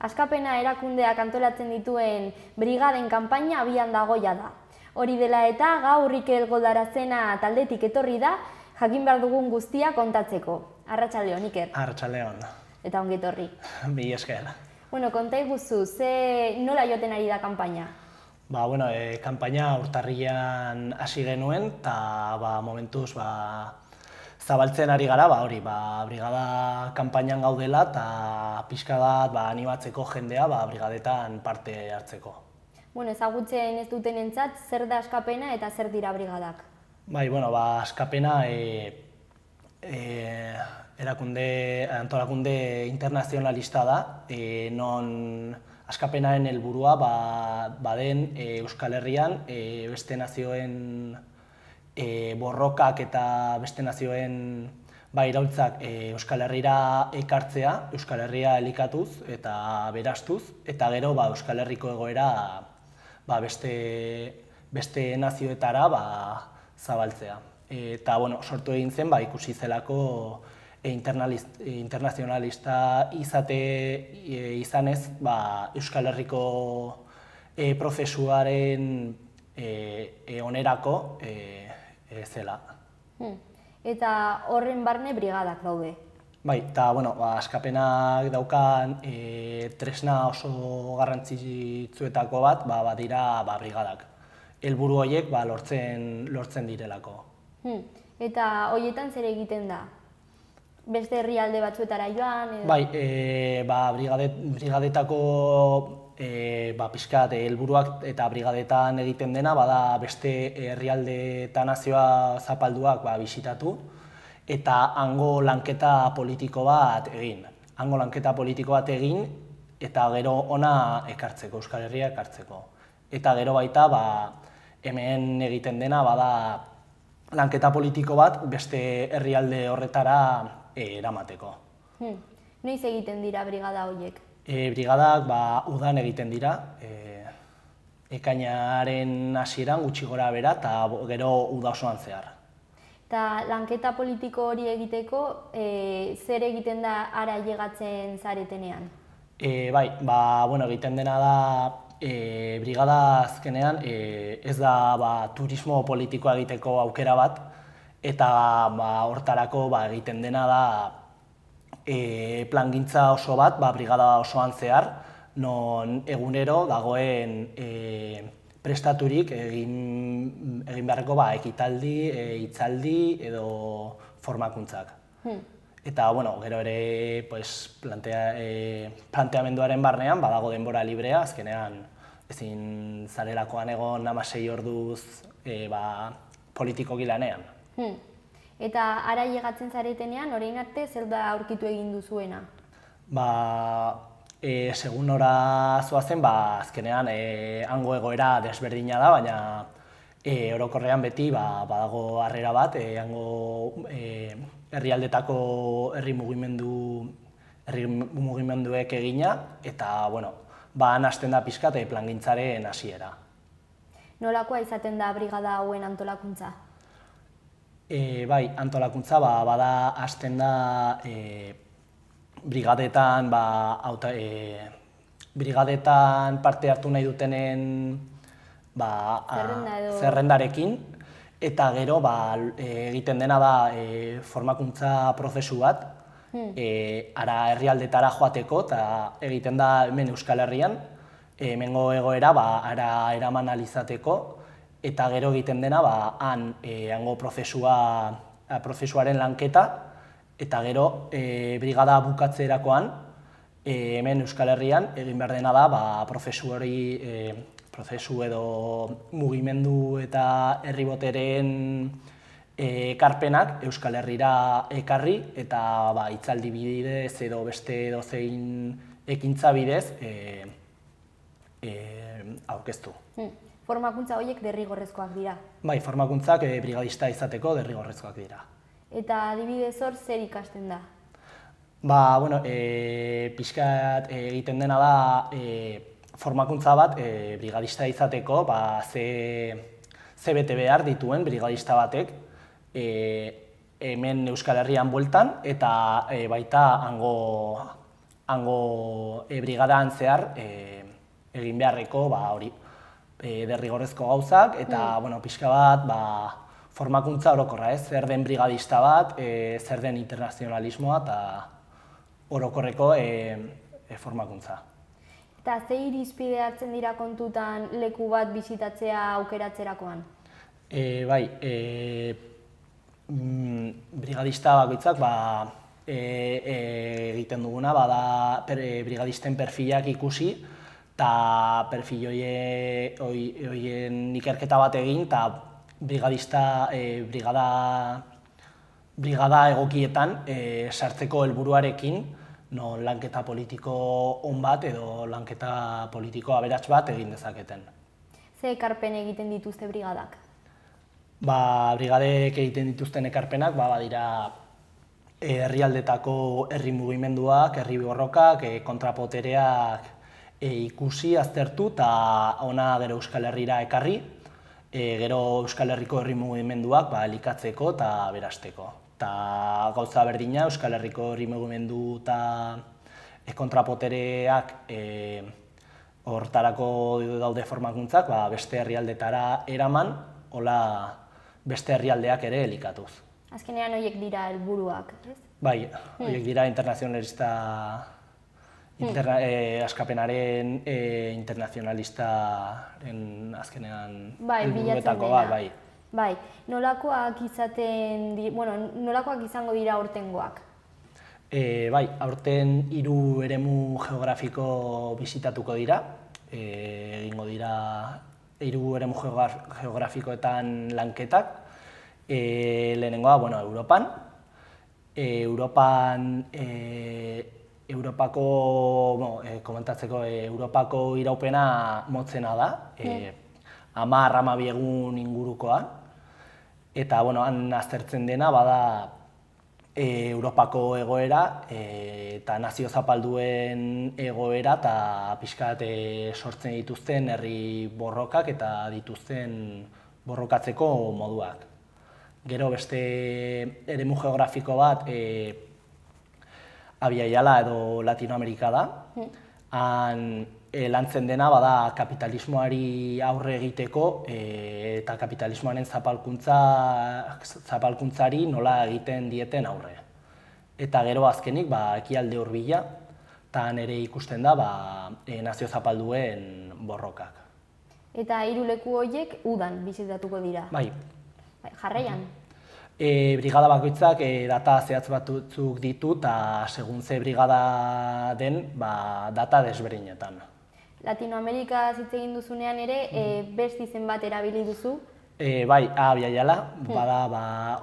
Askapena erakundeak antolatzen dituen brigaden kanpaina abian dagoia da. Hori dela eta gaur Iker Goldarazena taldetik etorri da, jakin behar dugun guztia kontatzeko. Arratsaldeon, Iker. Arratsaldeon. Eta ongi etorri. Bi esker. Bueno, konta iguzu, nola joaten ari da kanpaina? Kanpaina urtarrilean hasi genuen, eta momentuz zabaltzen ari gara, brigada kanpainan gaudela, eta pixka bat animatzeko jendea brigadetan parte hartzeko. Bueno, ezagutzen ez dutenentzat, zer da Askapena eta zer dira brigadak? Askapena antolakunde internazionalista da, non Askapenaren helburua baden Euskal Herrian beste nazioen borrokak eta beste nazioen iraultzak Euskal Herrira ekartzea, Euskal Herria elikatuz eta berastuz, eta gero Euskal Herriko egoera beste nazioetara zabaltzea. Eta sortu egin zen ikusi zelako internazionalista izanez Euskal Herriko prozesuaren onerako zela. Eta horren barne brigadak daude? Eta Askapenak daukan tresna oso garrantzitsuetako bat badira brigadak. Helburu horiek lortzen direlako. Eta horietan zer egiten da? Beste herrialde batzuetara joan? Brigadetako pixkat helburuak eta brigadetan egiten dena bada beste herrialde eta nazioa zapalduak bisitatu eta hango lanketa politiko bat egin. Eta gero hona ekartzeko, Euskal Herria ekartzeko. Eta gero baita hemen egiten dena bada lanketa politiko bat beste herrialde horretara eramateko. Noiz egiten dira brigada horiek? Brigadak udan egiten dira, ekainaren hasieran gutxi gora bera eta gero uda osoan zehar. Eta lanketa politiko hori egiteko zer egiten da ara ailegatzen zaretenean? Egiten dena da brigada azkenean ez da turismo politikoa egiteko aukera bat, eta hortarako egiten dena da plangintza oso bat brigada osoan zehar, non egunero dagoen prestaturik egin beharreko ekitaldi, hitzaldi edo formakuntzak. Eta gero ere planteamenduaren barnean badago denbora librea, azkenean ezin zarelakoan egon 16 orduz politikoki lanean. Eta ara ailegatzen zaretenean, orain arte zer da aurkitu egin duzuena? Segun nora zoazen, azkenean hango egoera desberdina da, baina orokorrean beti badago harrera bat, hango herrialdetako herri mugimenduek egina, eta han hasten da pixkat plangintzaren hasiera. Nolakoa izaten da brigada hauen antolakuntza? Antolakuntza bada hasten da brigadetan parte hartu nahi dutenen zerrendarekin, eta gero egiten dena da formakuntza prozesu bat, ara herrialdetara joateko, eta egiten da hemen Euskal Herrian, hemengo egoera ara eraman ahal izateko, eta gero egiten dena hango prozesuaren lanketa, eta gero brigada bukatzerakoan hemen Euskal Herrian egin behar dena da prozesu edo mugimendu eta herri boteren ekarpenak Euskal Herrira ekarri eta hitzaldi bidez edo beste edozein ekintza bidez aurkeztu. Formakuntza horiek derrigorrezkoak dira? Formakuntzak brigadista izateko derrigorrezkoak dira. Eta adibidez hor zer ikasten da? Pixkat egiten dena da formakuntza bat brigadista izateko, ze bete behar dituen brigadista batek hemen Euskal Herrian bueltan eta baita hango hango brigadaan zehar egin beharreko hori derrigorrezko gauzak, eta pixka bat formakuntza orokorra, zer den brigadista bat, zer den internazionalismoa eta orokorreko formakuntza. Eta ze irizpide hartzen dira kontutan leku bat bisitatzea aukeratzerakoan? Bai, brigadista bakoitzak egiten duguna, brigadisten perfilak ikusi, eta perfil horien ikerketa bat egin, eta brigada egokietan sartzeko helburuarekin lanketa politiko on bat edo lanketa politiko aberats bat egin dezaketen. Ze ekarpen egiten dituzte brigadak? Brigadek egiten dituzten ekarpenak badira herrialdetako herri mugimenduak, herri borrokak, kontrapotereak ikusi, aztertu eta hona gero Euskal Herrira ekarri, gero Euskal Herriko herri mugimenduak elikatzeko eta berasteko. Eta gauza berdina, Euskal Herriko herri mugimendu eta kontrapotereak hortarako daude formakuntzak beste herrialdetara eraman, hola beste herrialdeak ere elikatuz. Azkenean horiek dira helburuak, ez? Bai, horiek dira internazionalista, askapenaren internazionalistaren azkenean helburuetako bat, bai. Bai, nolakoak izango dira aurtengoak? Bai, aurten 3 eremu geografiko bisitatuko dira, egingo dira 3 eremu geografikoetan lanketak. Lehenengoa, Europako iraupena motzena da, 10-12 egun ingurukoa, eta han aztertzen dena bada Europako egoera eta nazio zapalduen egoera eta pixkat sortzen dituzten herri borrokak eta dituzten borrokatzeko moduak. Gero beste eremu geografiko bat Abiaiala edo Latinoamerika da. Han lantzen dena bada kapitalismoari aurre egiteko eta kapitalismoaren zapalkuntzari nola egiten dieten aurre. Eta gero azkenik ekialde hurbila, eta nire ikusten da nazio zapalduen borrokak. Eta 3 leku horiek udan bisitatuko dira? Bai. Jarraian? Brigada bakoitzak data zehatz batzuk ditu eta segun ze brigada den data desberdinetan. Latinoamerika hitz egin duzunean ere, beste izen bat erabili duzu? Bai, Abiaiala, bada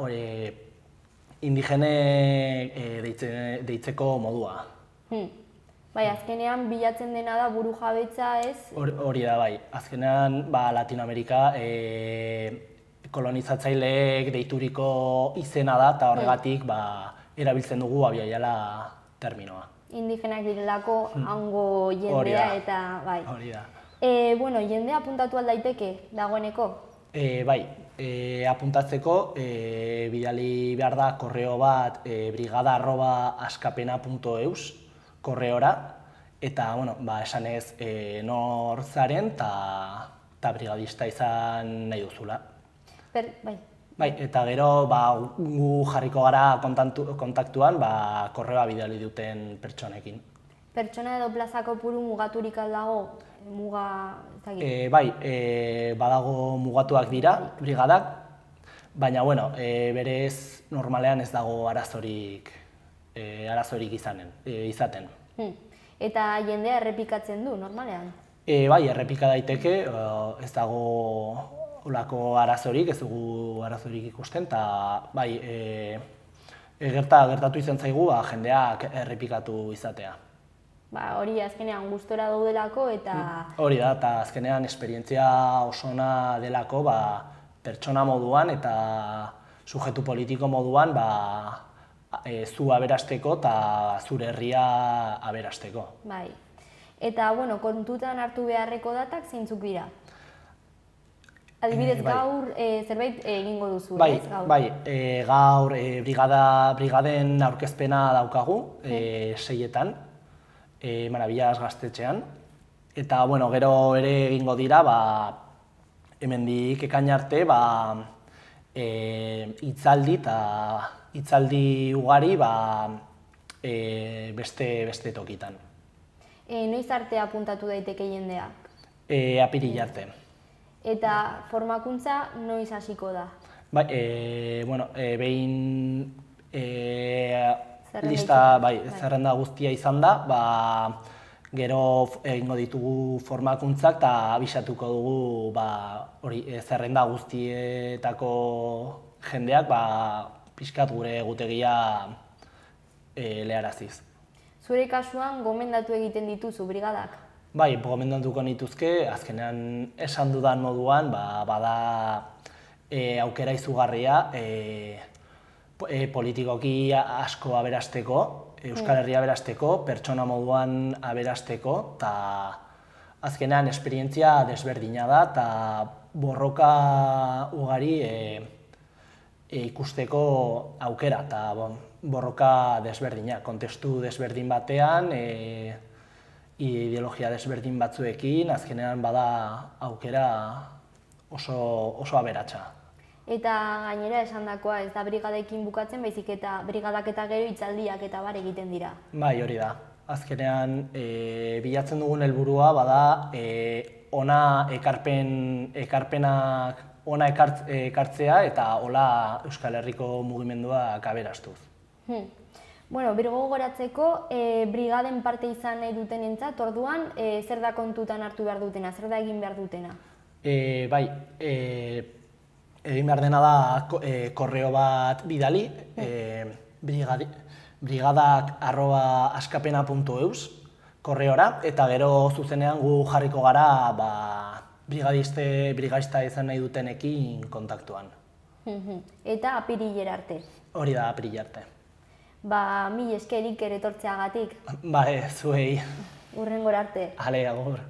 indigene deitzeko modua. Bai, azkenean bilatzen dena da burujabetza, ez? Hori da, bai. Azkenean Latinoamerika kolonizatzaileek deituriko izena da eta horregatik erabiltzen dugu Abiaiala terminoa. Indigenak direlako hango jendea eta bai. Hori da. Jendea apuntatu aldaiteke dagoeneko? Bai, apuntatzeko bidali behar da korreo bat brigada@askapena.eus korreora eta esanez nor zaren eta brigadista izan nahi duzula. Bai, eta gero gu jarriko gara kontaktuan korreoa bidali duten pertsonekin. Pertsona edo plaza kopuru mugaturik aldago? Bai, badago mugatuak dira brigadak, baina berez normalean ez dago arazorik izaten. Eta jendea errepikatzen du normalean? Bai, errepika daiteke, ez dago olako arazorik, ez dugu arazorik ikusten, eta bai, gertatu izan zaigu jendeak errepikatu izatea. Hori azkenean gustora daudelako eta... Hori da, eta azkenean esperientzia osona delako pertsona moduan eta sujetu politiko moduan zu aberasteko eta zure herria aberasteko. Bai. Eta, kontutan hartu beharreko datak zeintzuk dira? Adibidez, gaur zerbait egingo duzu, ez? Bai, gaur brigaden aurkezpena daukagu, 6etan. Marabillas gaztetxean. Eta, bueno, gero ere egingo dira, hemendik ekaina arte, hitzaldi ugari beste tokitan. Noiz arte apuntatu daiteke jendea? Apirila arte. Eta formakuntza noiz hasiko da? Behin lista, zerrenda guztia izan da, gero egingo ditugu formakuntzak eta abisatuko dugu zerrenda guztietako jendeak pixkat gure egutegia leharaziz. Zure kasuan gomendatu egiten dituzu brigadak? Bai, gomendatuko nituzke, azkenean esan dudan moduan, bada aukera izugarria politikoki asko aberasteko, Euskal Herria aberasteko, pertsona moduan aberasteko, eta azkenean esperientzia desberdina da, eta borroka ugari ikusteko aukera, eta borroka desberdina, kontestu desberdin batean, ideologia desberdin batzuekin, azkenean bada aukera oso aberatsa. Eta gainera esandakoa ez da brigadekin bukatzen, baizik eta brigadak eta gero hitzaldiak eta bar egiten dira. Bai, hori da. Azkenean bilatzen dugun helburua bada ona ekarpenak ona ekartzea eta hola Euskal Herriko mugimenduak aberastuz. Bueno, birgogoratzeko, brigaden parte izan nahi dutenentzat, orduan, zer da kontutan hartu behar dutena, zer da egin behar dutena? Bai, egin behar dena da korreo bat bidali, brigadak@askapena.eus korreora, eta gero zuzenean gu jarriko gara brigadista izan nahi dutenekin kontaktuan. Eta apirilera arte? Hori da, apirila arte. Mil eskerik ere etortzeagatik. Zuei. Hurrengora arte. Ale, agur.